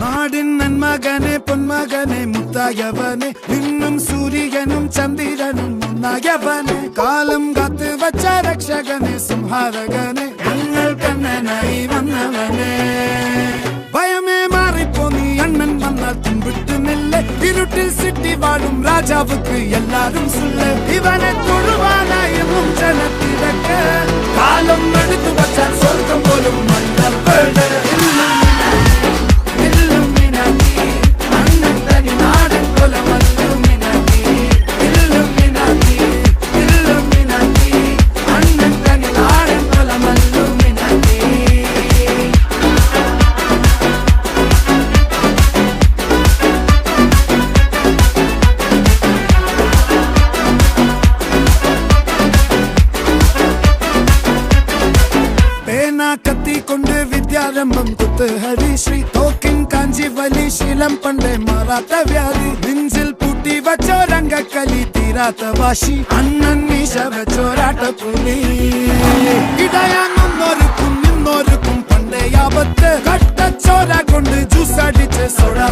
നാടിൻ നന്മകനെ പൊന്മകനെ മുത്തായവനെ നിന്നും സൂര്യനും ചന്ദ്രനും ഒന്നായവനെ കാലം കാത്ത് വച്ച രക്ഷകനെ സംഹാരകനെ ഞങ്ങൾ കണ്ണനായി വന്നവനെ ഭയമേ മാറിപ്പോ നീ അണ്ണൻ വന്നാൽ തുമ്പിട്ട് നില്ല ഇരുട്ടിൽ സിറ്റി വാഴും രാജാവുക്ക് എല്ലാരും സുല്ല ഇവനെ തൊഴുവാനായെന്നും ജനത്തിരക്ക് കാലം എടുത്തു വച്ചാൽ സ്വർഗം പോലും മണ്ണൽ വീട് കത്തിക്കൊണ്ട് വിദ്യാരംഭം കുത്ത് ഹരിശ്രീ തോക്കിൻ കാഞ്ചി വലി ശീലം പണ്ടേ മാറാത്ത വ്യാധി നെഞ്ചിൽ പൂട്ടി വച്ചോരംഗക്കലി തീരാത്ത വാശി അണ്ണൻ മീശ വെച്ചോരാട്ട പുലി ഇടയാങ്ങൊന്നൊരുക്കും നിന്നൊരുക്കും പണ്ടേ ആപത്ത് കട്ടച്ചോര കൊണ്ട് ജ്യൂസ് അടിച്ച് സോഡാ